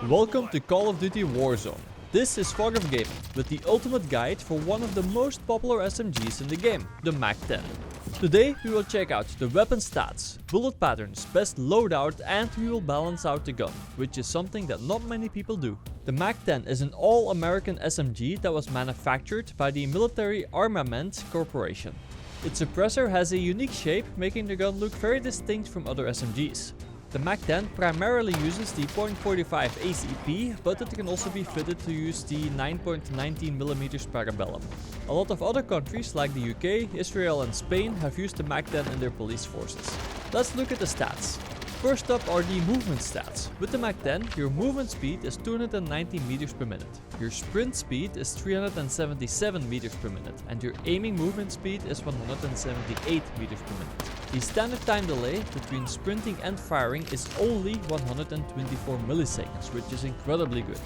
Welcome to Call of Duty Warzone. This is Fog of Gaming with the ultimate guide for one of the most popular SMGs in the game, the MAC-10. Today we will check out the weapon stats, bullet patterns, best loadout, and we will balance out the gun, which is something that not many people do. The MAC-10 is an all-American SMG that was manufactured by the Military Armament Corporation. Its suppressor has a unique shape, making the gun look very distinct from other SMGs. The MAC-10 primarily uses the .45 ACP, but it can also be fitted to use the 9.19mm Parabellum. A lot of other countries like the UK, Israel and Spain have used the MAC-10 in their police forces. Let's look at the stats. First up are the movement stats. With the MAC-10, your movement speed is 290 meters per minute. Your sprint speed is 377 meters per minute, and your aiming movement speed is 178 meters per minute. The standard time delay between sprinting and firing is only 124 milliseconds, which is incredibly good.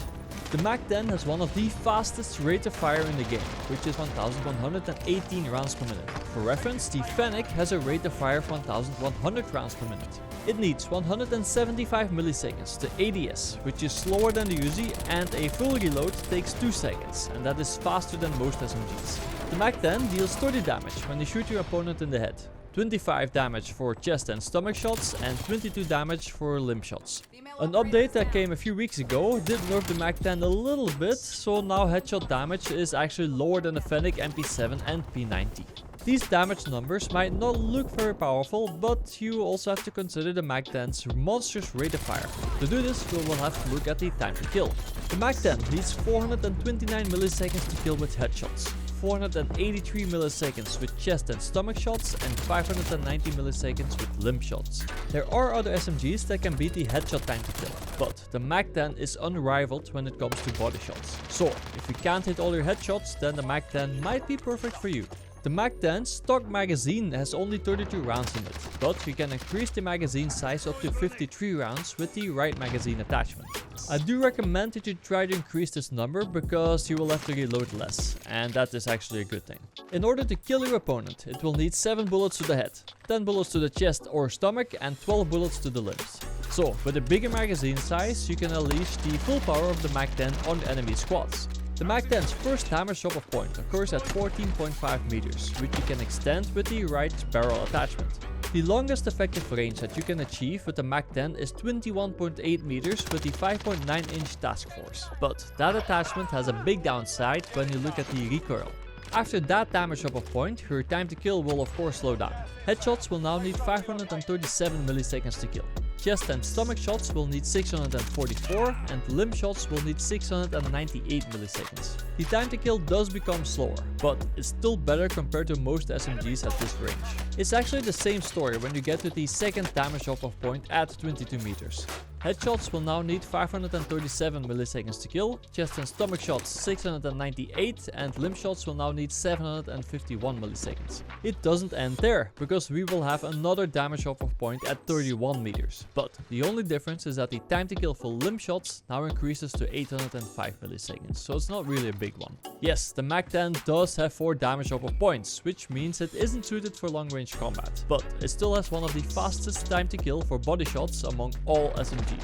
The MAC-10 has one of the fastest rate of fire in the game, which is 1118 rounds per minute. For reference, the Fennec has a rate of fire of 1100 rounds per minute. It needs 175 milliseconds to ADS, which is slower than the Uzi, and a full reload takes 2 seconds, and that is faster than most SMGs. The MAC-10 deals 30 damage when you shoot your opponent in the head, 25 damage for chest and stomach shots, and 22 damage for limb shots. An update that came a few weeks ago did nerf the MAC-10 a little bit, so now headshot damage is actually lower than the Fennec MP7 and P90. These damage numbers might not look very powerful, but you also have to consider the MAC-10's monstrous rate of fire. To do this, we will have to look at the time to kill. The MAC-10 needs 429 milliseconds to kill with headshots, 483 milliseconds with chest and stomach shots, and 590 milliseconds with limb shots. There are other SMGs that can beat the headshot time to kill, but the MAC-10 is unrivaled when it comes to body shots. So, if you can't hit all your headshots, then the MAC-10 might be perfect for you. The MAC-10's stock magazine has only 32 rounds in it, but you can increase the magazine size up to 53 rounds with the right magazine attachment. I do recommend that you try to increase this number because you will have to reload less, and that is actually a good thing. In order to kill your opponent, it will need 7 bullets to the head, 10 bullets to the chest or stomach, and 12 bullets to the limbs. So, with a bigger magazine size, you can unleash the full power of the MAC-10 on enemy squads. The MAC-10's first damage drop-off point occurs at 14.5 meters, which you can extend with the right barrel attachment. The longest effective range that you can achieve with the MAC-10 is 21.8 meters with the 5.9-inch task force. But that attachment has a big downside when you look at the recoil. After that damage drop-off point, your time to kill will of course slow down. Headshots will now need 537 milliseconds to kill. Chest and stomach shots will need 644, and limb shots will need 698 milliseconds. The time to kill does become slower, but it's still better compared to most SMGs at this range. It's actually the same story when you get to the second damage drop-off point at 22 meters. Headshots will now need 537 milliseconds to kill, chest and stomach shots 698, and limb shots will now need 751 milliseconds. It doesn't end there, because we will have another damage drop-off point at 31 meters. But the only difference is that the time to kill for limb shots now increases to 805 milliseconds, so it's not really a big one. Yes, the MAC-10 does have 4 damage drop-off points, which means it isn't suited for long-range combat, but it still has one of the fastest time to kill for body shots among all SMGs.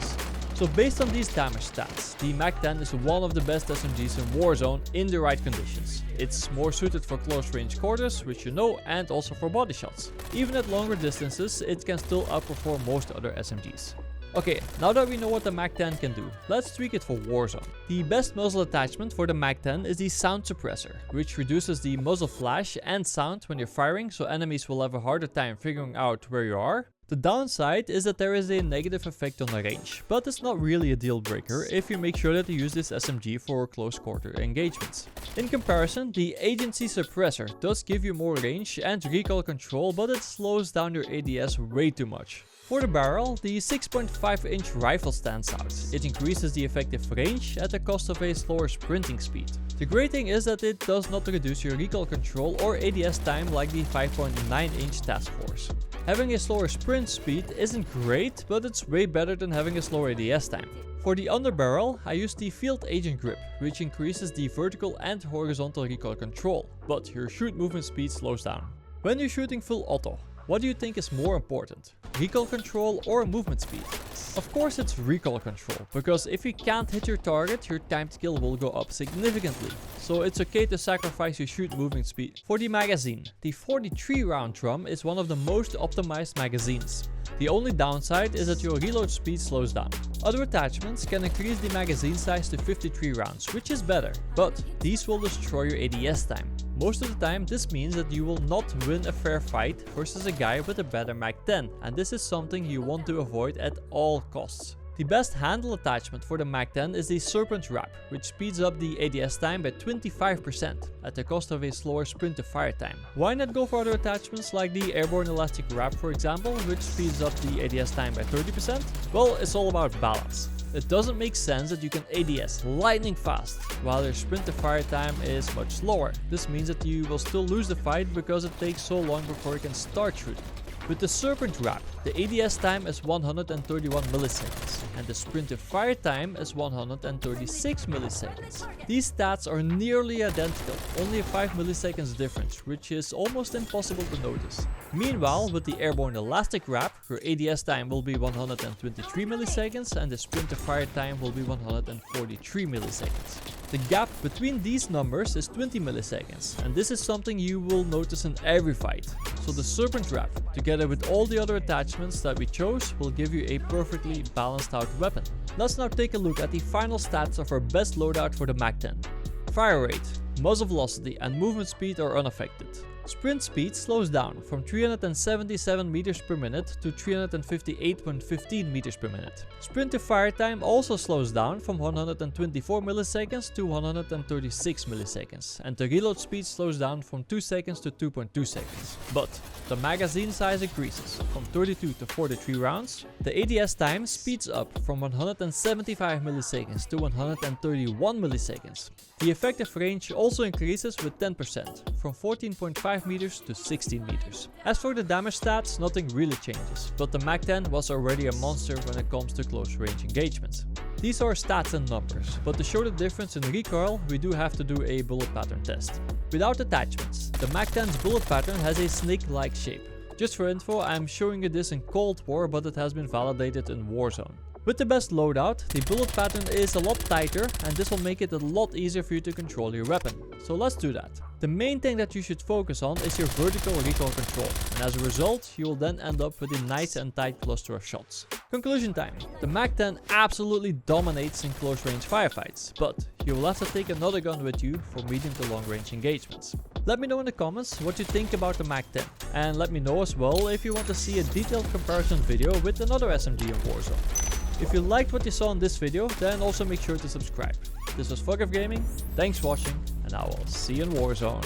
So based on these damage stats, the MAC-10 is one of the best SMGs in Warzone in the right conditions. It's more suited for close range quarters, which you know, and also for body shots. Even at longer distances, it can still outperform most other SMGs. Okay, now that we know what the MAC-10 can do, let's tweak it for Warzone. The best muzzle attachment for the MAC-10 is the sound suppressor, which reduces the muzzle flash and sound when you're firing, so enemies will have a harder time figuring out where you are. The downside is that there is a negative effect on the range, but it's not really a deal breaker if you make sure that you use this SMG for close quarter engagements. In comparison, the Agency suppressor does give you more range and recoil control, but it slows down your ADS way too much. For the barrel, the 6.5-inch rifle stands out. It increases the effective range at the cost of a slower sprinting speed. The great thing is that it does not reduce your recoil control or ADS time like the 5.9-inch task force. Having a slower sprint speed isn't great, but it's way better than having a slower ADS time. For the underbarrel, I use the Field Agent Grip, which increases the vertical and horizontal recoil control, but your shoot movement speed slows down. When you're shooting full auto, What do you think is more important? Recoil control or movement speed? Of course it's recoil control, because if you can't hit your target, your timed kill will go up significantly. So it's okay to sacrifice your shoot movement speed. For the magazine, the 43 round drum is one of the most optimized magazines. The only downside is that your reload speed slows down. Other attachments can increase the magazine size to 53 rounds, which is better, but these will destroy your ADS time. Most of the time this means that you will not win a fair fight versus a guy with a better Mag 10, and this is something you want to avoid at all costs. The best handle attachment for the Mag 10 is the Serpent Wrap, which speeds up the ADS time by 25% at the cost of a slower sprint to fire time. Why not go for other attachments like the Airborne Elastic Wrap, for example, which speeds up the ADS time by 30%? Well, it's all about balance. It doesn't make sense that you can ADS lightning fast while your sprint to fire time is much slower. This means that you will still lose the fight because it takes so long before you can start shooting. With the Serpent Wrap, the ADS time is 131 milliseconds and the sprint to fire time is 136 milliseconds. These stats are nearly identical, only a 5 milliseconds difference, which is almost impossible to notice. Meanwhile, with the Airborne Elastic Wrap, your ADS time will be 123 milliseconds and the sprint to fire time will be 143 milliseconds. The gap between these numbers is 20 milliseconds, and this is something you will notice in every fight. So the Serpent Wrap, together with all the other attachments that we chose, will give you a perfectly balanced out weapon. Let's now take a look at the final stats of our best loadout for the Mag 10. Fire rate, muzzle velocity and movement speed are unaffected. Sprint speed slows down from 377 meters per minute to 358.15 meters per minute. Sprint to fire time also slows down from 124 milliseconds to 136 milliseconds, and the reload speed slows down from 2 seconds to 2.2 seconds. But the magazine size increases from 32 to 43 rounds. The ADS time speeds up from 175 milliseconds to 131 milliseconds. The effective range also increases with 10%, from 14.5 meters to 16 meters. As for the damage stats, nothing really changes, but the Mag 10 was already a monster when it comes to close range engagements. These are stats and numbers, but to show the difference in recoil, we do have to do a bullet pattern test. Without attachments, the Mag 10's bullet pattern has a snake-like shape. Just for info, I'm showing you this in Cold War, but it has been validated in Warzone. With the best loadout, the bullet pattern is a lot tighter and this will make it a lot easier for you to control your weapon. So let's do that. The main thing that you should focus on is your vertical recoil control, and as a result you will then end up with a nice and tight cluster of shots. Conclusion time. The Mag 10 absolutely dominates in close range firefights, but you will have to take another gun with you for medium to long range engagements. Let me know in the comments what you think about the Mag 10, and let me know as well if you want to see a detailed comparison video with another SMG in Warzone. If you liked what you saw in this video, then also make sure to subscribe. This was Fuck Off Gaming, thanks for watching, and I will see you in Warzone.